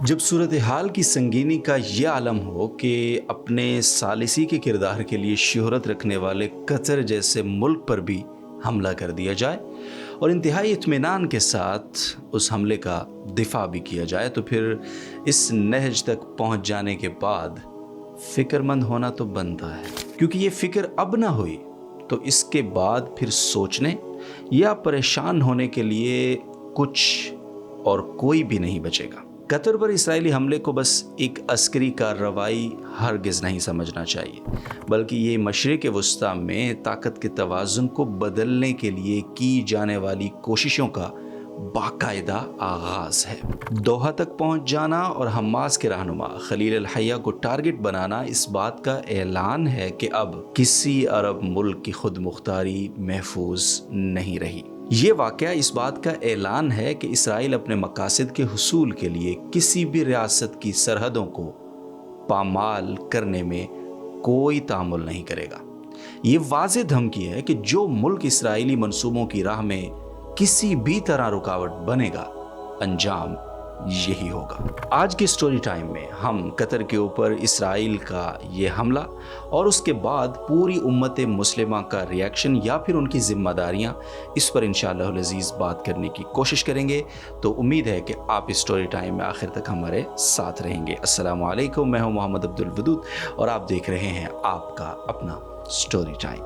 جب صورتحال کی سنگینی کا یہ عالم ہو کہ اپنے ثالثی کے کردار کے لیے شہرت رکھنے والے قطر جیسے ملک پر بھی حملہ کر دیا جائے اور انتہائی اطمینان کے ساتھ اس حملے کا دفاع بھی کیا جائے، تو پھر اس نہج تک پہنچ جانے کے بعد فکر مند ہونا تو بنتا ہے، کیونکہ یہ فکر اب نہ ہوئی تو اس کے بعد پھر سوچنے یا پریشان ہونے کے لیے کچھ اور کوئی بھی نہیں بچے گا۔ قطر پر اسرائیلی حملے کو بس ایک عسکری کارروائی ہرگز نہیں سمجھنا چاہیے، بلکہ یہ مشرق وسطیٰ میں طاقت کے توازن کو بدلنے کے لیے کی جانے والی کوششوں کا باقاعدہ آغاز ہے۔ دوحہ تک پہنچ جانا اور حماس کے رہنما خلیل الحیہ کو ٹارگٹ بنانا اس بات کا اعلان ہے کہ اب کسی عرب ملک کی خود مختاری محفوظ نہیں رہی۔ یہ واقعہ اس بات کا اعلان ہے کہ اسرائیل اپنے مقاصد کے حصول کے لیے کسی بھی ریاست کی سرحدوں کو پامال کرنے میں کوئی تعامل نہیں کرے گا۔ یہ واضح دھمکی ہے کہ جو ملک اسرائیلی منصوبوں کی راہ میں کسی بھی طرح رکاوٹ بنے گا، انجام یہی ہوگا۔ آج کے سٹوری ٹائم میں ہم قطر کے اوپر اسرائیل کا یہ حملہ اور اس کے بعد پوری امت مسلمہ کا ریاکشن یا پھر ان کی ذمہ داریاں، اس پر انشاءاللہ العزیز بات کرنے کی کوشش کریں گے۔ تو امید ہے کہ آپ اس سٹوری ٹائم میں آخر تک ہمارے ساتھ رہیں گے۔ السلام علیکم، میں ہوں محمد عبدالودود اور آپ دیکھ رہے ہیں آپ کا اپنا سٹوری ٹائم۔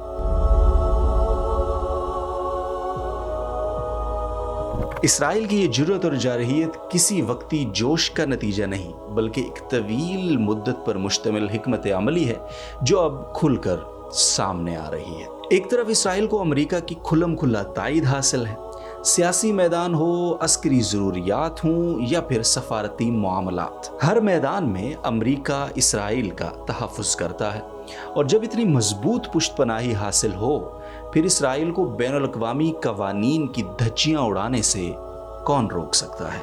اسرائیل کی یہ جرأت اور جارحیت کسی وقتی جوش کا نتیجہ نہیں، بلکہ ایک طویل مدت پر مشتمل حکمت عملی ہے جو اب کھل کر سامنے آ رہی ہے۔ ایک طرف اسرائیل کو امریکہ کی کھلم کھلا تائید حاصل ہے، سیاسی میدان ہو، عسکری ضروریات ہوں یا پھر سفارتی معاملات، ہر میدان میں امریکہ اسرائیل کا تحفظ کرتا ہے، اور جب اتنی مضبوط پشت پناہی حاصل ہو پھر اسرائیل کو بین الاقوامی قوانین کی دھجیاں اڑانے سے کون روک سکتا ہے؟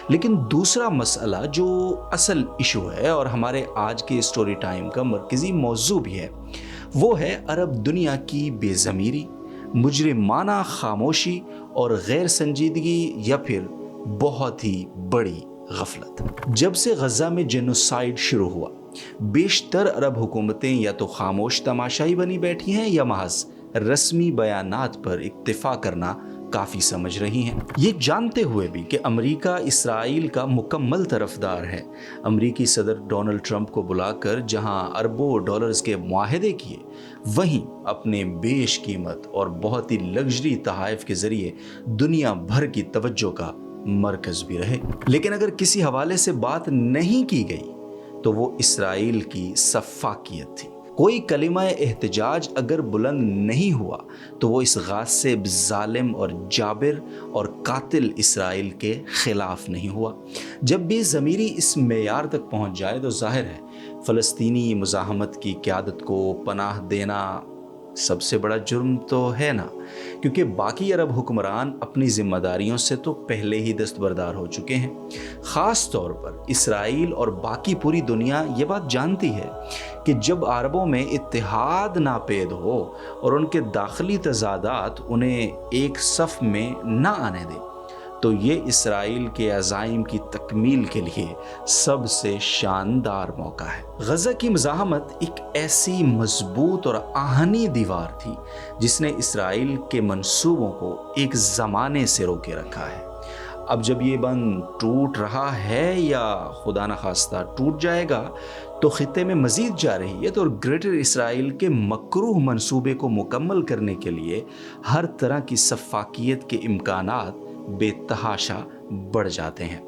لیکن دوسرا مسئلہ جو اصل ایشو ہے اور ہمارے آج کے سٹوری ٹائم کا مرکزی موضوع بھی ہے، وہ ہے عرب دنیا کی بے ضمیری، مجرمانہ خاموشی اور غیر سنجیدگی یا پھر بہت ہی بڑی غفلت۔ جب سے غزہ میں جینوسائیڈ شروع ہوا، بیشتر عرب حکومتیں یا تو خاموش تماشائی بنی بیٹھی ہیں یا محض رسمی بیانات پر اکتفا کرنا کافی سمجھ رہی ہیں، یہ جانتے ہوئے بھی کہ امریکہ اسرائیل کا مکمل طرفدار ہے۔ امریکی صدر ڈونلڈ ٹرمپ کو بلا کر جہاں اربوں ڈالرز کے معاہدے کیے، وہیں اپنے بیش قیمت اور بہت ہی لگژری تحائف کے ذریعے دنیا بھر کی توجہ کا مرکز بھی رہے۔ لیکن اگر کسی حوالے سے بات نہیں کی گئی تو وہ اسرائیل کی سفاکیت تھی۔ کوئی کلمہ احتجاج اگر بلند نہیں ہوا تو وہ اس غاصب، ظالم اور جابر اور قاتل اسرائیل کے خلاف نہیں ہوا۔ جب بے ضمیری اس معیار تک پہنچ جائے تو ظاہر ہے فلسطینی مزاحمت کی قیادت کو پناہ دینا سب سے بڑا جرم تو ہے نا، کیونکہ باقی عرب حکمران اپنی ذمہ داریوں سے تو پہلے ہی دستبردار ہو چکے ہیں۔ خاص طور پر اسرائیل اور باقی پوری دنیا یہ بات جانتی ہے کہ جب عربوں میں اتحاد ناپید ہو اور ان کے داخلی تضادات انہیں ایک صف میں نہ آنے دیں تو یہ اسرائیل کے عزائم کی تکمیل کے لیے سب سے شاندار موقع ہے۔ غزہ کی مزاحمت ایک ایسی مضبوط اور آہنی دیوار تھی جس نے اسرائیل کے منصوبوں کو ایک زمانے سے روکے رکھا ہے۔ اب جب یہ بند ٹوٹ رہا ہے یا خدا نخواستہ ٹوٹ جائے گا تو خطے میں مزید جارحیت اور گریٹر اسرائیل کے مکروہ منصوبے کو مکمل کرنے کے لیے ہر طرح کی سفاکیت کے امکانات بے تحاشا بڑھ جاتے ہیں۔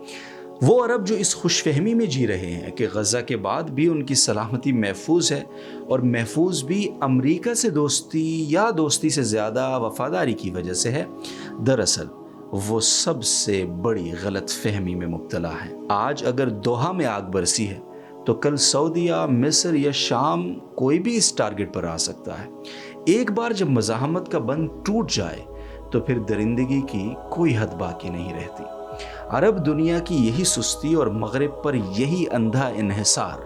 وہ عرب جو اس خوش فہمی میں جی رہے ہیں کہ غزہ کے بعد بھی ان کی سلامتی محفوظ ہے اور محفوظ بھی امریکہ سے دوستی یا دوستی سے زیادہ وفاداری کی وجہ سے ہے، دراصل وہ سب سے بڑی غلط فہمی میں مبتلا ہے۔ آج اگر دوحہ میں آگ برسی ہے تو کل سعودیہ، مصر یا شام کوئی بھی اس ٹارگٹ پر آ سکتا ہے۔ ایک بار جب مزاحمت کا بند ٹوٹ جائے تو پھر درندگی کی کوئی حد باقی نہیں رہتی۔ عرب دنیا کی یہی سستی اور مغرب پر یہی اندھا انحصار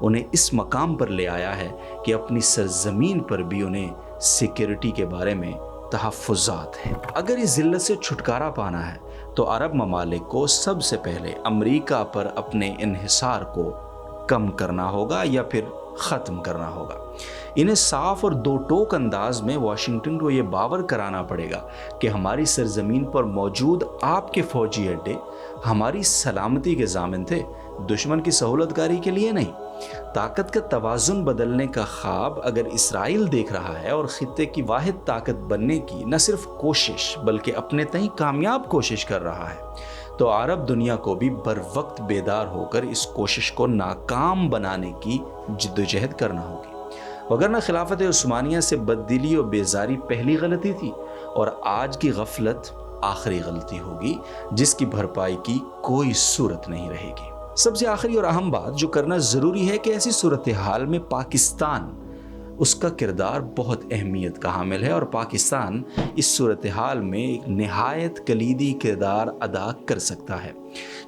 انہیں اس مقام پر لے آیا ہے کہ اپنی سرزمین پر بھی انہیں سیکیورٹی کے بارے میں تحفظات ہیں۔ اگر اس ذلت سے چھٹکارا پانا ہے تو عرب ممالک کو سب سے پہلے امریکہ پر اپنے انحصار کو کم کرنا ہوگا یا پھر ختم کرنا ہوگا۔ انہیں صاف اور دو ٹوک انداز میں واشنگٹن کو یہ باور کرانا پڑے گا کہ ہماری سرزمین پر موجود آپ کے فوجی اڈے ہماری سلامتی کے ضامن تھے، دشمن کی سہولت کاری کے لیے نہیں۔ طاقت کا توازن بدلنے کا خواب اگر اسرائیل دیکھ رہا ہے اور خطے کی واحد طاقت بننے کی نہ صرف کوشش بلکہ اپنے تئیں کامیاب کوشش کر رہا ہے، تو عرب دنیا کو بھی بر وقت بیدار ہو کر اس کوشش کو ناکام بنانے کی جدوجہد کرنا ہوگی، وگرنہ خلافت عثمانیہ سے بددلی و بیزاری پہلی غلطی تھی اور آج کی غفلت آخری غلطی ہوگی جس کی بھرپائی کی کوئی صورت نہیں رہے گی۔ سب سے آخری اور اہم بات جو کرنا ضروری ہے کہ ایسی صورتحال میں پاکستان، اس کا کردار بہت اہمیت کا حامل ہے اور پاکستان اس صورتحال میں ایک نہایت کلیدی کردار ادا کر سکتا ہے،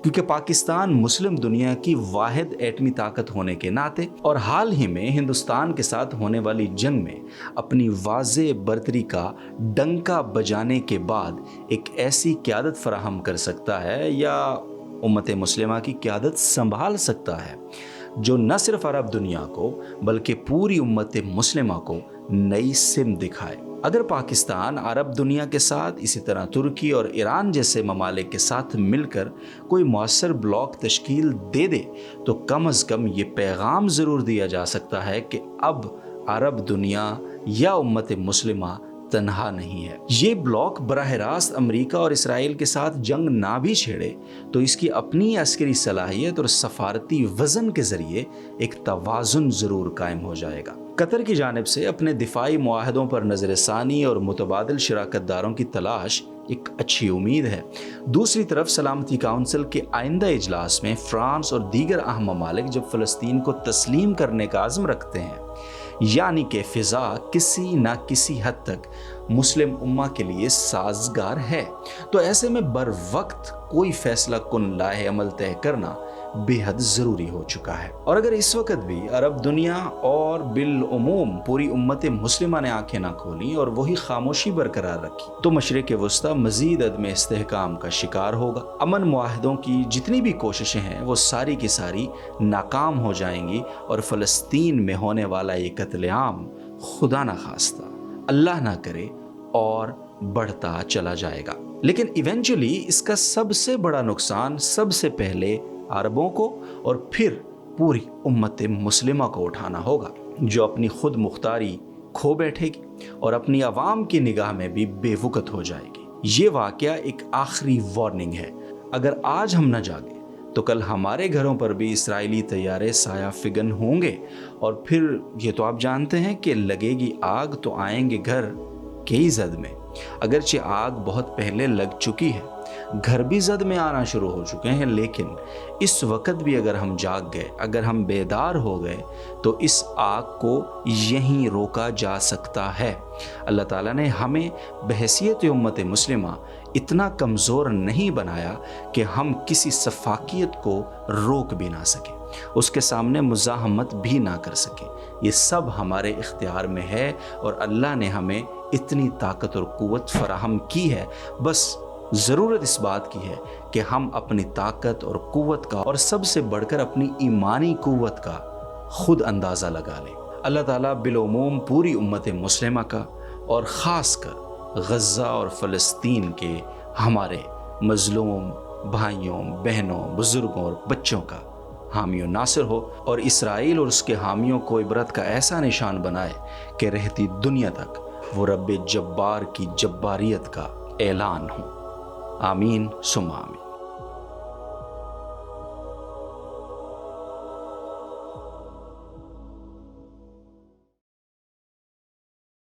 کیونکہ پاکستان مسلم دنیا کی واحد ایٹمی طاقت ہونے کے ناطے اور حال ہی میں ہندوستان کے ساتھ ہونے والی جنگ میں اپنی واضح برتری کا ڈنکا بجانے کے بعد ایک ایسی قیادت فراہم کر سکتا ہے یا امت مسلمہ کی قیادت سنبھال سکتا ہے جو نہ صرف عرب دنیا کو بلکہ پوری امت مسلمہ کو نئی سمت دکھائے۔ اگر پاکستان عرب دنیا کے ساتھ اسی طرح ترکی اور ایران جیسے ممالک کے ساتھ مل کر کوئی مؤثر بلاک تشکیل دے دے تو کم از کم یہ پیغام ضرور دیا جا سکتا ہے کہ اب عرب دنیا یا امت مسلمہ تنہا نہیں ہے۔ یہ بلاک براہ راست امریکہ اور اسرائیل کے ساتھ جنگ نہ بھی چھیڑے تو اس کی اپنی عسکری صلاحیت اور سفارتی وزن کے ذریعے ایک توازن ضرور قائم ہو جائے گا۔ قطر کی جانب سے اپنے دفاعی معاہدوں پر نظر ثانی اور متبادل شراکت داروں کی تلاش ایک اچھی امید ہے۔ دوسری طرف سلامتی کونسل کے آئندہ اجلاس میں فرانس اور دیگر اہم ممالک جب فلسطین کو تسلیم کرنے کا عزم رکھتے ہیں، یعنی کہ فضا کسی نہ کسی حد تک مسلم امہ کے لیے سازگار ہے، تو ایسے میں بر وقت کوئی فیصلہ کن لائحہ عمل طے کرنا بے حد ضروری ہو چکا ہے۔ اور اگر اس وقت بھی عرب دنیا اور بالعموم پوری امت مسلمہ نے آنکھیں نہ کھولیں اور وہی خاموشی برقرار رکھی تو مشرق وسطی مزید عدم استحکام کا شکار ہوگا۔ امن معاہدوں کی جتنی بھی کوششیں ہیں وہ ساری کی ساری ناکام ہو جائیں گی اور فلسطین میں ہونے والا یہ قتل عام خدا نہ خواستہ، اللہ نہ کرے، اور بڑھتا چلا جائے گا۔ لیکن ایونچولی اس کا سب سے بڑا نقصان سب سے پہلے عربوں کو اور پھر پوری امت مسلمہ کو اٹھانا ہوگا، جو اپنی خود مختاری کھو بیٹھے گی اور اپنی عوام کی نگاہ میں بھی بے وقت ہو جائے گی۔ یہ واقعہ ایک آخری وارننگ ہے۔ اگر آج ہم نہ جاگیں تو کل ہمارے گھروں پر بھی اسرائیلی طیارے سایہ فگن ہوں گے، اور پھر یہ تو آپ جانتے ہیں کہ لگے گی آگ تو آئیں گے گھر کئی زد میں۔ اگرچہ آگ بہت پہلے لگ چکی ہے، گھر بھی زد میں آنا شروع ہو چکے ہیں، لیکن اس وقت بھی اگر ہم جاگ گئے، اگر ہم بیدار ہو گئے تو اس آگ کو یہیں روکا جا سکتا ہے۔ اللہ تعالیٰ نے ہمیں بحیثیت امت مسلمہ اتنا کمزور نہیں بنایا کہ ہم کسی سفاکیت کو روک بھی نہ سکیں، اس کے سامنے مزاحمت بھی نہ کر سکیں۔ یہ سب ہمارے اختیار میں ہے اور اللہ نے ہمیں اتنی طاقت اور قوت فراہم کی ہے، بس ضرورت اس بات کی ہے کہ ہم اپنی طاقت اور قوت کا اور سب سے بڑھ کر اپنی ایمانی قوت کا خود اندازہ لگا لیں۔ اللہ تعالیٰ بالعموم پوری امت مسلمہ کا اور خاص کر غزہ اور فلسطین کے ہمارے مظلوم بھائیوں، بہنوں، بزرگوں اور بچوں کا حامی و ناصر ہو، اور اسرائیل اور اس کے حامیوں کو عبرت کا ایسا نشان بنائے کہ رہتی دنیا تک وہ رب جبار کی جباریت کا اعلان ہو۔ آمین ثم آمین۔